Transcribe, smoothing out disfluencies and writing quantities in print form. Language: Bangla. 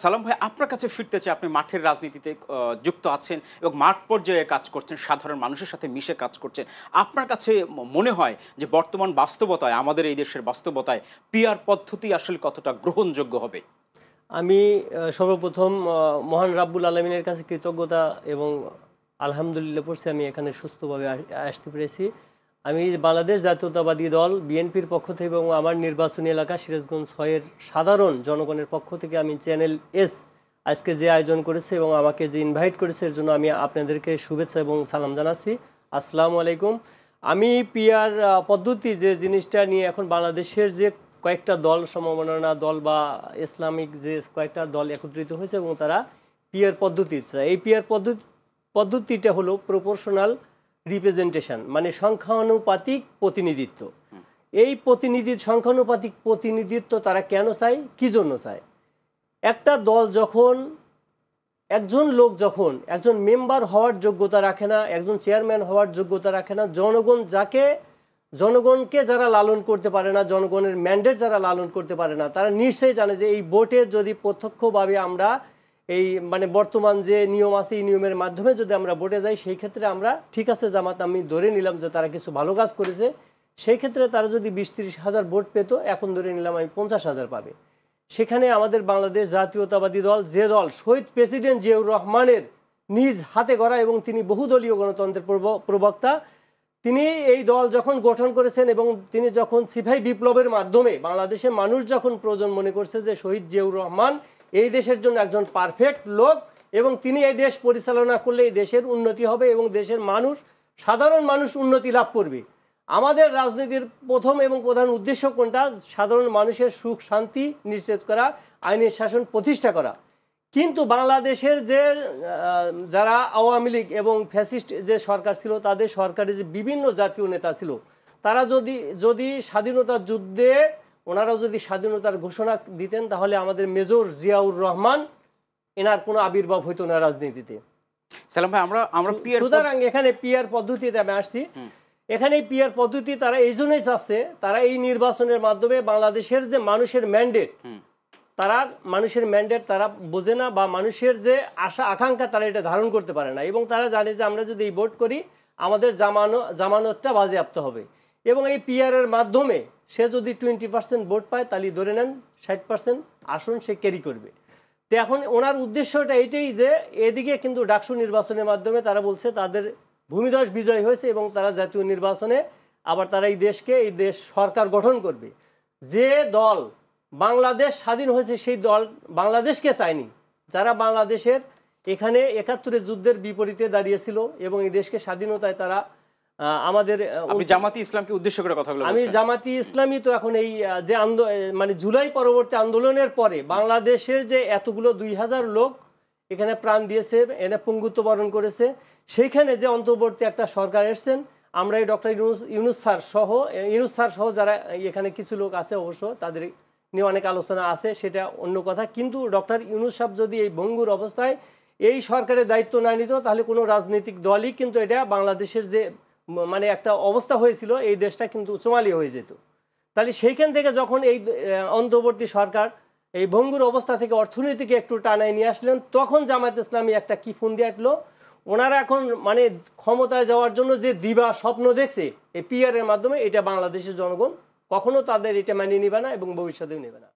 সালাম ভাই, আপনার কাছে ফিরতে চাই। আপনি মাঠের রাজনীতিতে যুক্ত আছেন এবং মাঠ পর্যায়ে কাজ করছেন, সাধারণ মানুষের সাথে মিশে কাজ করছেন। আপনার কাছে মনে হয় যে বর্তমান বাস্তবতায়, আমাদের এই দেশের বাস্তবতায় পিআর পদ্ধতি আসলে কতটা গ্রহণযোগ্য হবে? আমি সর্বপ্রথম মহান রাব্বুল আলমিনের কাছে কৃতজ্ঞতা এবং আলহামদুলিল্লাহ পড়ছি আমি এখানে সুস্থভাবে আসতে পেরেছি। আমি বাংলাদেশ জাতীয়তাবাদী দল বিএনপির পক্ষ থেকে এবং আমার নির্বাচনী এলাকা সিরাজগঞ্জ ৬-এর সাধারণ জনগণের পক্ষ থেকে আমি চ্যানেল এস আজকে যে আয়োজন করেছে এবং আমাকে যে ইনভাইট করেছে এর জন্য আমি আপনাদেরকে শুভেচ্ছা এবং সালাম জানাচ্ছি। আসসালামু আলাইকুম। আমি পিআর পদ্ধতি যে জিনিসটা নিয়ে এখন বাংলাদেশের যে কয়েকটা দল, সমমনা দল বা ইসলামিক যে কয়েকটা দল একত্রিত হয়েছে এবং তারা পিআর পদ্ধতি চায়। এই পিআর পদ্ধতিটা হলো প্রপোর্শনাল রিপ্রেজেন্টেশন, মানে সংখ্যানুপাতিক প্রতিনিধিত্ব। এই সংখ্যানুপাতিক প্রতিনিধিত্ব তারা কেন চায়, কী জন্য চায়? একটা দল যখন একজন লোক যখন একজন মেম্বার হওয়ার যোগ্যতা রাখে না, একজন চেয়ারম্যান হওয়ার যোগ্যতা রাখে না, জনগণকে যারা লালন করতে পারে না, জনগণের ম্যান্ডেট যারা লালন করতে পারে না, তারা নিশ্চয়ই জানে যে এই ভোটে যদি প্রত্যক্ষভাবে আমরা এই মানে বর্তমান যে নিয়ম আছে এই নিয়মের মাধ্যমে যদি আমরা ভোটে যাই, সেই ক্ষেত্রে আমরা ঠিক আছে জামাত আমি ধরে নিলাম যে তারা কিছু ভালো কাজ করেছে, সেই ক্ষেত্রে তারা যদি 20-30 হাজার ভোট পেত, এখন ধরে নিলাম আমি 50,000 পাবে। সেখানে আমাদের বাংলাদেশ জাতীয়তাবাদী দল, যে দল শহীদ প্রেসিডেন্ট জিয়াউর রহমানের নিজ হাতে গড়া এবং তিনি বহুদলীয় গণতন্ত্রের প্রবক্তা, তিনি এই দল যখন গঠন করেছেন এবং তিনি যখন সিপাহী বিপ্লবের মাধ্যমে বাংলাদেশের মানুষ যখন প্রয়োজন মনে করছে যে শহীদ জিয়াউর রহমান এই দেশের জন্য একজন পারফেক্ট লোক এবং তিনি এই দেশ পরিচালনা করলে এই দেশের উন্নতি হবে এবং দেশের মানুষ, সাধারণ মানুষ উন্নতি লাভ করবে। আমাদের রাজনীতির প্রথম এবং প্রধান উদ্দেশ্য কোনটা? সাধারণ মানুষের সুখ শান্তি নিশ্চিত করা, আইনের শাসন প্রতিষ্ঠা করা। কিন্তু বাংলাদেশের যে যারা আওয়ামী লীগ এবং ফ্যাসিস্ট যে সরকার ছিল, তাদের সরকারের যে বিভিন্ন জাতীয় নেতা ছিল, তারা যদি স্বাধীনতার যুদ্ধে ওনারা যদি স্বাধীনতার ঘোষণা দিতেন, তাহলে আমাদের মেজর জিয়াউর রহমান এনার কোনো আবির্ভাব হইতো না রাজনীতিতে। সালাম ভাই, আমরা সুতরাং এখানে পিআর পদ্ধতিতে আমি আসছি। এখানে এই পিআর পদ্ধতি তারা এই জন্যই চাচ্ছে, তারা এই নির্বাচনের মাধ্যমে বাংলাদেশের যে মানুষের ম্যান্ডেট তারা বোঝে না, বা মানুষের যে আশা আকাঙ্ক্ষা তারা এটা ধারণ করতে পারে না, এবং তারা জানে যে আমরা যদি এই ভোট করি আমাদের জামানতটা বাজেয়াপ্ত হবে, এবং এই পিআরের মাধ্যমে সে যদি 20% ভোট পায় তাহলে ধরে নেন 60% আসন সে ক্যারি করবে। তো এখন ওনার উদ্দেশ্যটা এইটাই যে এদিকে কিন্তু ডাকসু নির্বাচনের মাধ্যমে তারা বলছে তাদের ভূমিধস বিজয় হয়েছে এবং তারা জাতীয় নির্বাচনে আবার তারা এই দেশ সরকার গঠন করবে। যে দল বাংলাদেশ স্বাধীন হয়েছে সেই দল বাংলাদেশকে চায়নি, যারা বাংলাদেশের এখানে 71-এর যুদ্ধের বিপরীতে দাঁড়িয়েছিল এবং এই দেশকে স্বাধীনতায় তারা আমাদের জামাতি ইসলামকে উদ্দেশ্য করে কথা বলছি। আমি জামাতি ইসলামী তো এখন এই যে মানে জুলাই পরবর্তী আন্দোলনের পরে বাংলাদেশের যে এতগুলো 2000 লোক এখানে প্রাণ দিয়েছে, এনে পঙ্গুত্ব বরণ করেছে, সেইখানে যে অন্তর্বর্তী একটা সরকার এসছেন, আমরা এই ডক্টর ইউনূস স্যার সহ যারা এখানে কিছু লোক আছে, অবশ্য তাদের নিয়ে অনেক আলোচনা আছে, সেটা অন্য কথা। কিন্তু ডক্টর ইউনূস সাহেব যদি এই ভঙ্গুর অবস্থায় এই সরকারের দায়িত্ব না নিত, তাহলে কোনো রাজনৈতিক দলই কিন্তু এটা বাংলাদেশের যে মানে একটা অবস্থা হয়েছিল এই দেশটা কিন্তু চোমালি হয়ে যেত। তাহলে সেইখান থেকে যখন এই অন্তর্বর্তী সরকার এই ভঙ্গুর অবস্থা থেকে অর্থনীতিকে একটু টানায় নিয়ে আসলেন, তখন জামায়াত ইসলামী একটা কি ফোন দিয়ে আটলো, ওনারা এখন মানে ক্ষমতায় যাওয়ার জন্য যে দিবা স্বপ্ন দেখছে এই পিআরের মাধ্যমে, এটা বাংলাদেশের জনগণ কখনো তাদের এটা মানিয়ে নেবে না এবং ভবিষ্যতেও নেবে না।